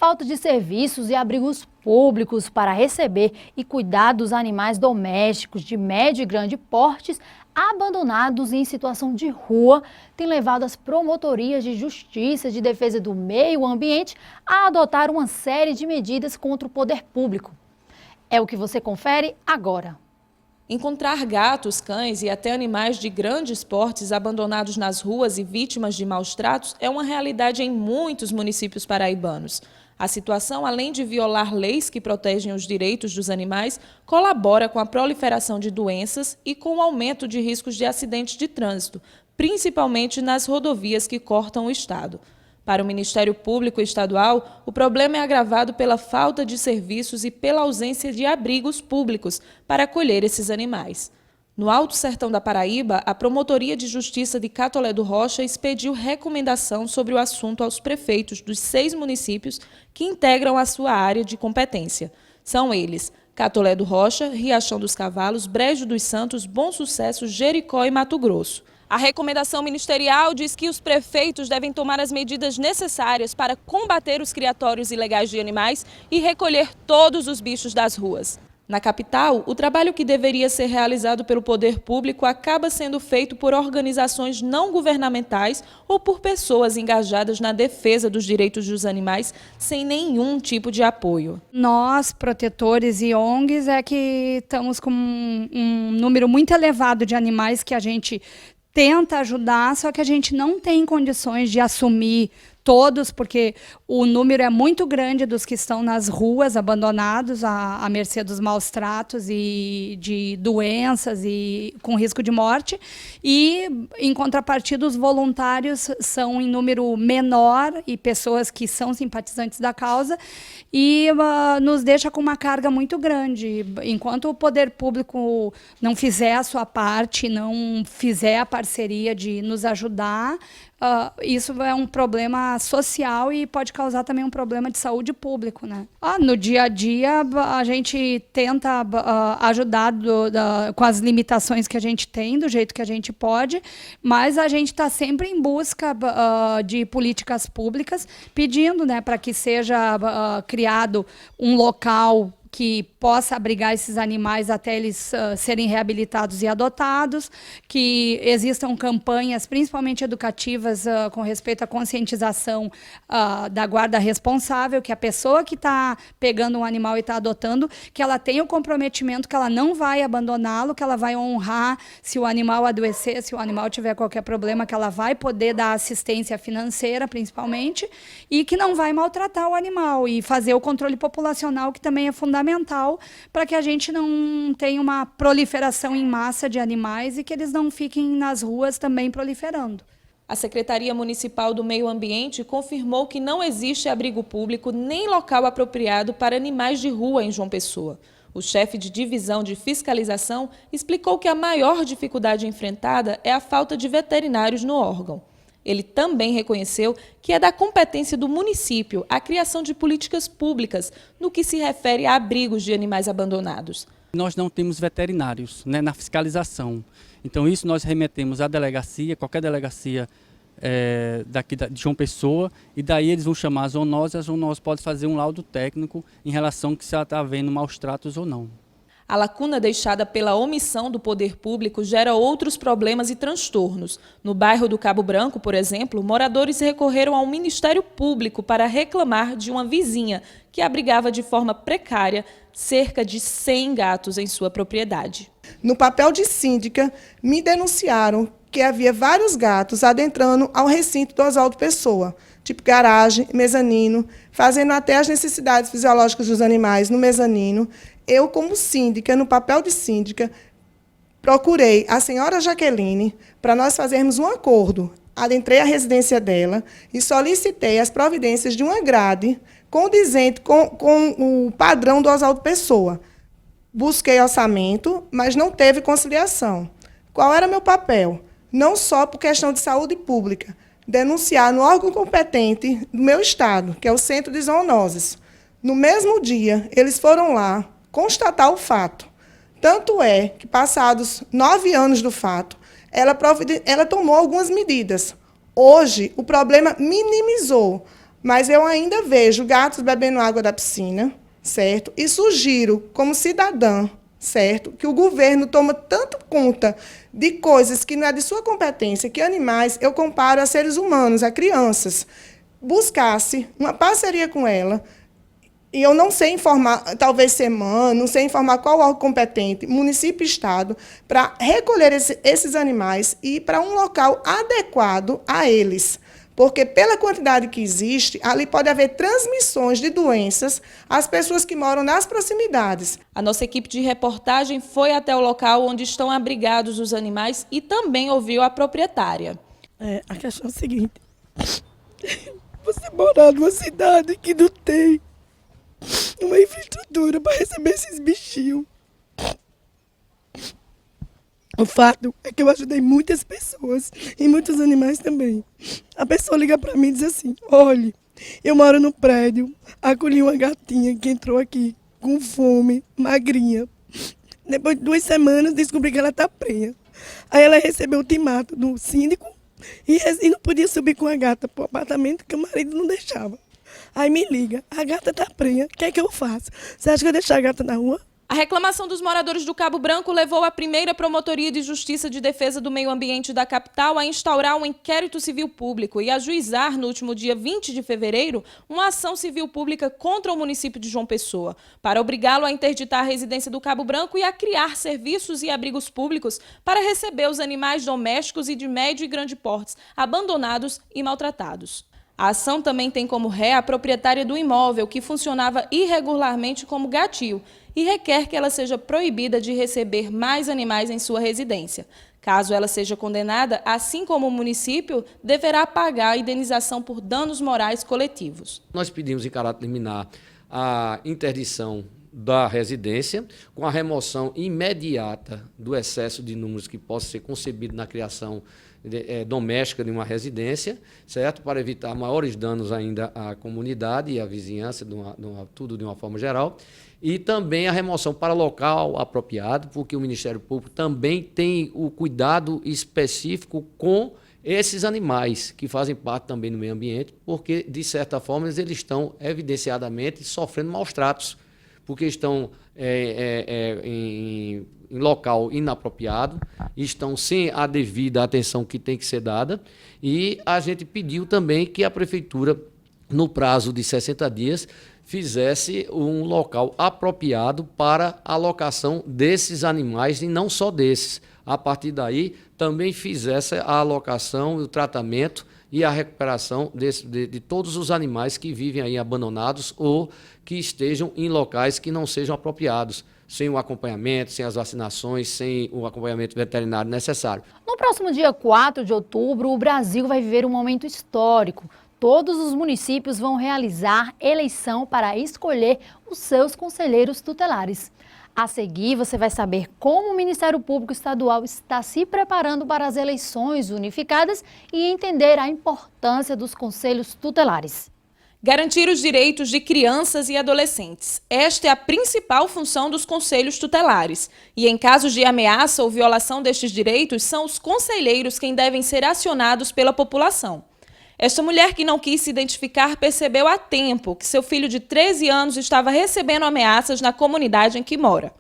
falta de serviços e abrigos públicos para receber e cuidar dos animais domésticos de médio e grande portes abandonados em situação de rua tem levado as promotorias de justiça e de defesa do meio ambiente a adotar uma série de medidas contra o poder público. É o que você confere agora. Encontrar gatos, cães e até animais de grandes portes abandonados nas ruas e vítimas de maus tratos é uma realidade em muitos municípios paraibanos. A situação, além de violar leis que protegem os direitos dos animais, colabora com a proliferação de doenças e com o aumento de riscos de acidentes de trânsito, principalmente nas rodovias que cortam o estado. Para o Ministério Público Estadual, o problema é agravado pela falta de serviços e pela ausência de abrigos públicos para acolher esses animais. No Alto Sertão da Paraíba, a Promotoria de Justiça de Catolé do Rocha expediu recomendação sobre o assunto aos prefeitos dos 6 municípios que integram a sua área de competência. São eles: Catolé do Rocha, Riachão dos Cavalos, Brejo dos Santos, Bom Sucesso, Jericó e Mato Grosso. A recomendação ministerial diz que os prefeitos devem tomar as medidas necessárias para combater os criatórios ilegais de animais e recolher todos os bichos das ruas. Na capital, o trabalho que deveria ser realizado pelo poder público acaba sendo feito por organizações não governamentais ou por pessoas engajadas na defesa dos direitos dos animais sem nenhum tipo de apoio. Nós, protetores e ONGs, é que estamos com um número muito elevado de animais que a gente tenta ajudar, só que a gente não tem condições de assumir todos, porque o número é muito grande dos que estão nas ruas, abandonados, à mercê dos maus tratos e de doenças e com risco de morte. E, em contrapartida, os voluntários são em número menor e pessoas que são simpatizantes da causa e nos deixa com uma carga muito grande. Enquanto o poder público não fizer a sua parte, não fizer a parceria de nos ajudar, isso é um problema social e pode causar também um problema de saúde público, né? No dia a dia, a gente tenta ajudar com as limitações que a gente tem, do jeito que a gente pode, mas a gente está sempre em busca de políticas públicas, pedindo, né, para que seja criado um local que possa abrigar esses animais até eles serem reabilitados e adotados, que existam campanhas, principalmente educativas, com respeito à conscientização da guarda responsável, que a pessoa que está pegando um animal e está adotando, que ela tenha o comprometimento que ela não vai abandoná-lo, que ela vai honrar se o animal adoecer, se o animal tiver qualquer problema, que ela vai poder dar assistência financeira, principalmente, e que não vai maltratar o animal, e fazer o controle populacional, que também é fundamental para que a gente não tenha uma proliferação em massa de animais e que eles não fiquem nas ruas também proliferando. A Secretaria Municipal do Meio Ambiente confirmou que não existe abrigo público nem local apropriado para animais de rua em João Pessoa. O chefe de divisão de fiscalização explicou que a maior dificuldade enfrentada é a falta de veterinários no órgão. Ele também reconheceu que é da competência do município a criação de políticas públicas no que se refere a abrigos de animais abandonados. Nós não temos veterinários, né, na fiscalização. Então isso nós remetemos à delegacia, qualquer delegacia daqui de João Pessoa, e daí eles vão chamar a zoonose, e a zoonose pode fazer um laudo técnico em relação a se ela está havendo maus tratos ou não. A lacuna deixada pela omissão do poder público gera outros problemas e transtornos. No bairro do Cabo Branco, por exemplo, moradores recorreram ao Ministério Público para reclamar de uma vizinha que abrigava de forma precária cerca de 100 gatos em sua propriedade. No papel de síndica, me denunciaram que havia vários gatos adentrando ao recinto do Oswaldo Pessoa, tipo garagem, mezanino, fazendo até as necessidades fisiológicas dos animais no mezanino. Eu, como síndica, no papel de síndica, procurei a senhora Jaqueline para nós fazermos um acordo. Adentrei a residência dela e solicitei as providências de uma grade condizente com o padrão do Oswaldo Pessoa. Busquei orçamento, mas não teve conciliação. Qual era meu papel? Não só por questão de saúde pública, denunciar no órgão competente do meu estado, que é o Centro de Zoonoses. No mesmo dia, eles foram lá constatar o fato. Tanto é que, passados 9 anos do fato, ela tomou algumas medidas. Hoje, o problema minimizou. mas eu ainda vejo gatos bebendo água da piscina, certo? E sugiro, como cidadã, certo, que o governo toma tanto conta de coisas que não é de sua competência, que animais eu comparo a seres humanos, a crianças. Buscasse uma parceria com ela, e eu não sei informar, talvez SEMAN, não sei informar qual órgão competente, município e estado, para recolher esses animais e ir para um local adequado a eles. Porque, pela quantidade que existe, ali pode haver transmissões de doenças às pessoas que moram nas proximidades. A nossa equipe de reportagem foi até o local onde estão abrigados os animais e também ouviu a proprietária. A questão é a seguinte: você morar numa cidade que não tem uma infraestrutura para receber esses bichinhos. O fato é que eu ajudei muitas pessoas e muitos animais também. A pessoa liga para mim e diz assim: olha, eu moro no prédio, acolhi uma gatinha que entrou aqui com fome, magrinha. Depois de 2 semanas descobri que ela está prenha. Aí ela recebeu o ultimato do síndico e não podia subir com a gata para o apartamento que o marido não deixava. Aí me liga: a gata está prenha, o que é que eu faço? Você acha que eu deixar a gata na rua? A reclamação dos moradores do Cabo Branco levou a primeira Promotoria de Justiça de Defesa do Meio Ambiente da capital a instaurar um inquérito civil público e ajuizar, no último dia 20 de fevereiro, uma ação civil pública contra o município de João Pessoa, para obrigá-lo a interditar a residência do Cabo Branco e a criar serviços e abrigos públicos para receber os animais domésticos e de médio e grande portes, abandonados e maltratados. A ação também tem como ré a proprietária do imóvel, que funcionava irregularmente como gatil, e requer que ela seja proibida de receber mais animais em sua residência. Caso ela seja condenada, assim como o município, deverá pagar a indenização por danos morais coletivos. Nós pedimos em caráter liminar a interdição da residência, com a remoção imediata do excesso de números que possa ser concebido na criação doméstica de uma residência, certo? Para evitar maiores danos ainda à comunidade e à vizinhança, tudo de uma forma geral. E também a remoção para local apropriado, porque o Ministério Público também tem o cuidado específico com esses animais que fazem parte também do meio ambiente, porque, de certa forma, eles estão evidenciadamente sofrendo maus tratos, porque estão em local inapropriado, estão sem a devida atenção que tem que ser dada, e a gente pediu também que a Prefeitura, no prazo de 60 dias, fizesse um local apropriado para a alocação desses animais, e não só desses. A partir daí, também fizesse a alocação, o tratamento e a recuperação de todos os animais que vivem aí abandonados ou que estejam em locais que não sejam apropriados, sem o acompanhamento, sem as vacinações, sem o acompanhamento veterinário necessário. No próximo dia 4 de outubro, o Brasil vai viver um momento histórico. Todos os municípios vão realizar eleição para escolher os seus conselheiros tutelares. A seguir, você vai saber como o Ministério Público Estadual está se preparando para as eleições unificadas e entender a importância dos conselhos tutelares. Garantir os direitos de crianças e adolescentes. Esta é a principal função dos conselhos tutelares. E em casos de ameaça ou violação destes direitos, são os conselheiros quem devem ser acionados pela população. Esta mulher, que não quis se identificar, percebeu a tempo que seu filho de 13 anos estava recebendo ameaças na comunidade em que mora.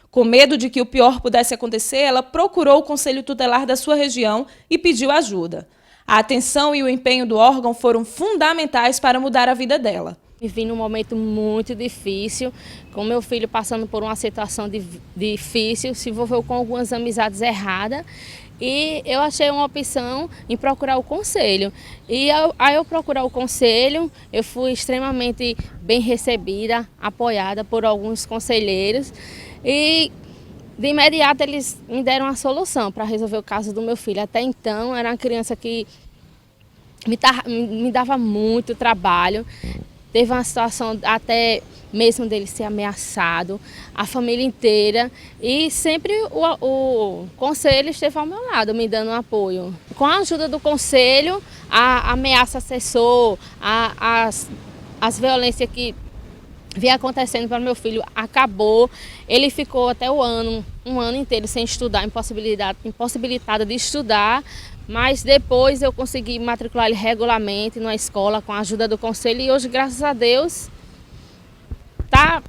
Com medo de que o pior pudesse acontecer, ela procurou o conselho tutelar da sua região e pediu ajuda. A atenção e o empenho do órgão foram fundamentais para mudar a vida dela. Vivi num momento muito difícil, com meu filho passando por uma situação difícil, se envolveu com algumas amizades erradas. E eu achei uma opção em procurar o conselho. E ao eu procurar o conselho, eu fui extremamente bem recebida, apoiada por alguns conselheiros. E de imediato eles me deram a solução para resolver o caso do meu filho. Até então era uma criança que me dava muito trabalho. Teve uma situação até mesmo dele ser ameaçado, a família inteira, e sempre o conselho esteve ao meu lado, me dando um apoio. Com a ajuda do conselho, a ameaça cessou, as violências que vinha acontecendo para meu filho acabou. Ele ficou até um ano inteiro sem estudar, impossibilitado de estudar, Mas depois eu consegui matricular ele regularmente na escola com a ajuda do conselho e hoje, graças a Deus, tá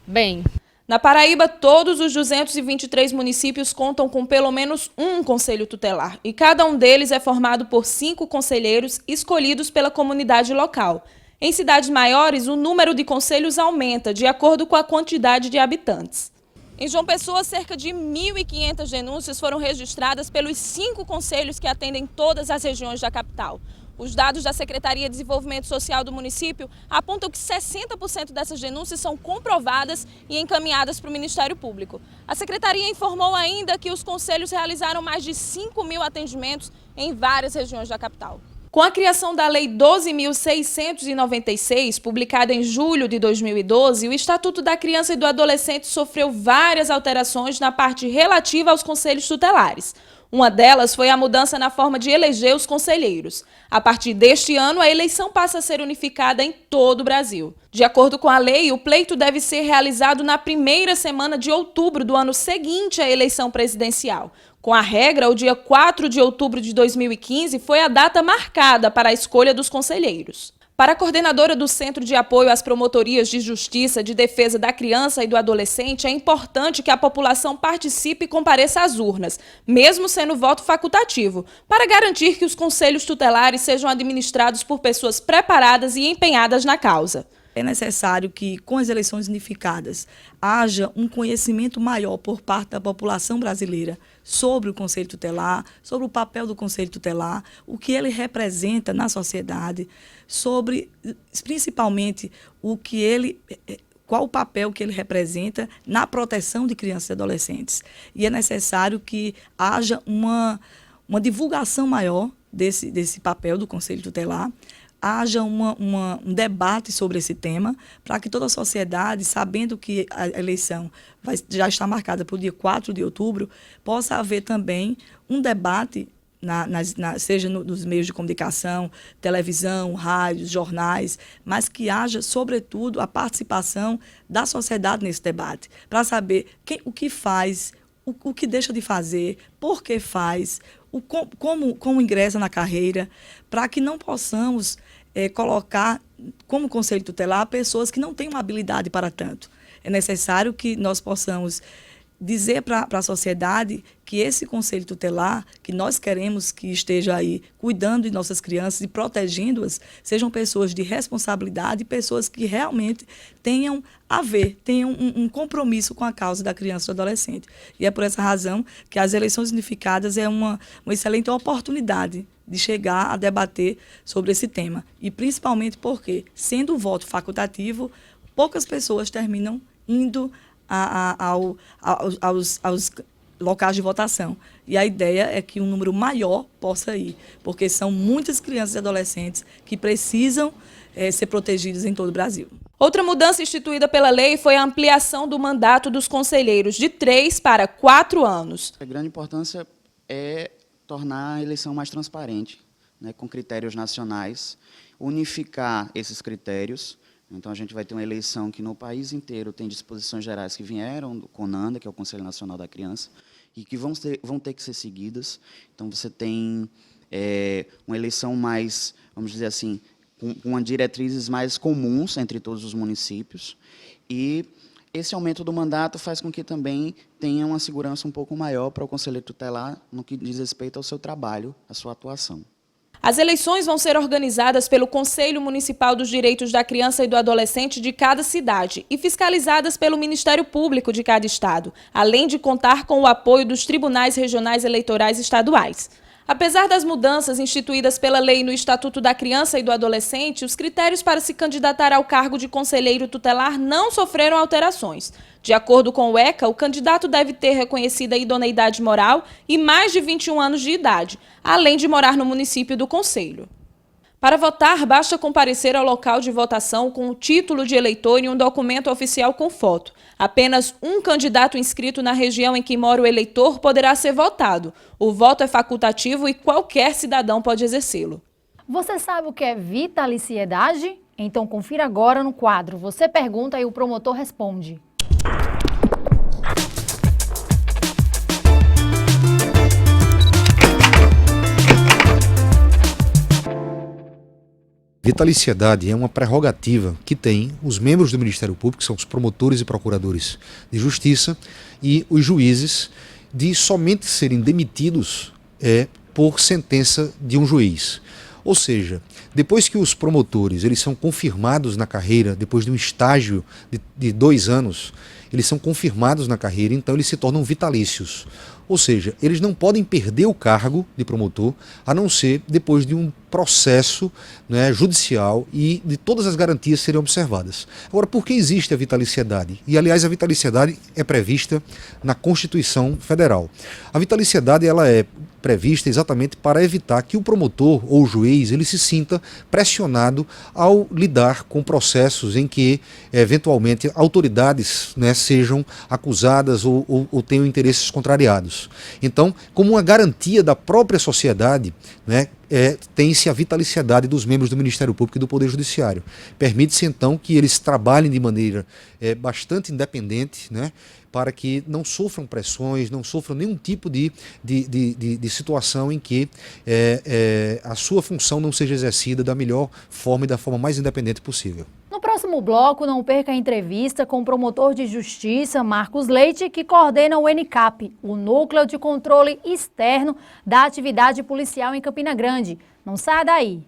bem. Na Paraíba, todos os 223 municípios contam com pelo menos um conselho tutelar e cada um deles é formado por 5 conselheiros escolhidos pela comunidade local. Em cidades maiores, o número de conselhos aumenta de acordo com a quantidade de habitantes. Em João Pessoa, cerca de 1.500 denúncias foram registradas pelos 5 conselhos que atendem todas as regiões da capital. Os dados da Secretaria de Desenvolvimento Social do município apontam que 60% dessas denúncias são comprovadas e encaminhadas para o Ministério Público. A Secretaria informou ainda que os conselhos realizaram mais de 5.000 atendimentos em várias regiões da capital. Com a criação da Lei 12.696, publicada em julho de 2012, o Estatuto da Criança e do Adolescente sofreu várias alterações na parte relativa aos conselhos tutelares. Uma delas foi a mudança na forma de eleger os conselheiros. A partir deste ano, a eleição passa a ser unificada em todo o Brasil. De acordo com a lei, o pleito deve ser realizado na primeira semana de outubro do ano seguinte à eleição presidencial. Com a regra, o dia 4 de outubro de 2015 foi a data marcada para a escolha dos conselheiros. Para a coordenadora do Centro de Apoio às Promotorias de Justiça de Defesa da Criança e do Adolescente, é importante que a população participe e compareça às urnas, mesmo sendo voto facultativo, para garantir que os conselhos tutelares sejam administrados por pessoas preparadas e empenhadas na causa. É necessário que, com as eleições unificadas, haja um conhecimento maior por parte da população brasileira sobre o Conselho Tutelar, sobre o papel do Conselho Tutelar, o que ele representa na sociedade, sobre, principalmente, qual o papel que ele representa na proteção de crianças e adolescentes. E é necessário que haja uma divulgação maior desse papel do Conselho Tutelar, haja um debate sobre esse tema, para que toda a sociedade, sabendo que a eleição já está marcada para o dia 4 de outubro, possa haver também um debate, seja nos meios de comunicação, televisão, rádios, jornais, mas que haja, sobretudo, a participação da sociedade nesse debate, para saber o que faz, o que deixa de fazer, por que faz, como ingressa na carreira, para que não possamos colocar como conselho tutelar pessoas que não têm uma habilidade para tanto. É necessário que nós possamos dizer para a sociedade que esse conselho tutelar, que nós queremos que esteja aí cuidando de nossas crianças e protegendo-as, sejam pessoas de responsabilidade, pessoas que realmente tenham um compromisso com a causa da criança e do adolescente. E é por essa razão que as eleições unificadas é uma excelente oportunidade de chegar a debater sobre esse tema. E principalmente porque, sendo o voto facultativo, poucas pessoas terminam indo aos locais de votação. E a ideia é que um número maior possa ir, porque são muitas crianças e adolescentes que precisam ser protegidas em todo o Brasil. Outra mudança instituída pela lei foi a ampliação do mandato dos conselheiros de 3 para 4 anos. A grande importância é tornar a eleição mais transparente, né, com critérios nacionais, unificar esses critérios. Então, a gente vai ter uma eleição que no país inteiro tem disposições gerais que vieram do CONANDA, que é o Conselho Nacional da Criança, e que vão ter que ser seguidas. Então, você tem uma eleição mais, vamos dizer assim, com diretrizes mais comuns entre todos os municípios. E esse aumento do mandato faz com que também tenha uma segurança um pouco maior para o conselheiro tutelar no que diz respeito ao seu trabalho, à sua atuação. As eleições vão ser organizadas pelo Conselho Municipal dos Direitos da Criança e do Adolescente de cada cidade e fiscalizadas pelo Ministério Público de cada estado, além de contar com o apoio dos tribunais regionais eleitorais estaduais. Apesar das mudanças instituídas pela lei no Estatuto da Criança e do Adolescente, os critérios para se candidatar ao cargo de conselheiro tutelar não sofreram alterações. De acordo com o ECA, o candidato deve ter reconhecida idoneidade moral e mais de 21 anos de idade, além de morar no município do conselho. Para votar, basta comparecer ao local de votação com o título de eleitor e um documento oficial com foto. Apenas um candidato inscrito na região em que mora o eleitor poderá ser votado. O voto é facultativo e qualquer cidadão pode exercê-lo. Você sabe o que é vitaliciedade? Então confira agora no quadro. Você pergunta e o promotor responde. Vitaliciedade é uma prerrogativa que tem os membros do Ministério Público, que são os promotores e procuradores de justiça, e os juízes, de somente serem demitidos por sentença de um juiz. Ou seja, depois que os promotores eles são confirmados na carreira, depois de um estágio de 2 anos, eles são confirmados na carreira, então eles se tornam vitalícios. Ou seja, eles não podem perder o cargo de promotor, a não ser depois de um processo, né, judicial e de todas as garantias serem observadas. Agora, por que existe a vitaliciedade? E, aliás, a vitaliciedade é prevista na Constituição Federal. A vitaliciedade ela é prevista exatamente para evitar que o promotor ou o juiz ele se sinta pressionado ao lidar com processos em que, eventualmente, autoridades, né, sejam acusadas ou tenham interesses contrariados. Então, como uma garantia da própria sociedade, né, tem-se a vitaliciedade dos membros do Ministério Público e do Poder Judiciário. Permite-se, então, que eles trabalhem de maneira bastante independente, né, para que não sofram pressões, não sofram nenhum tipo de situação em que a sua função não seja exercida da melhor forma e da forma mais independente possível. No próximo bloco, não perca a entrevista com o promotor de justiça, Marcos Leite, que coordena o NCAP, o Núcleo de Controle Externo da Atividade Policial em Campina Grande. Não saia daí!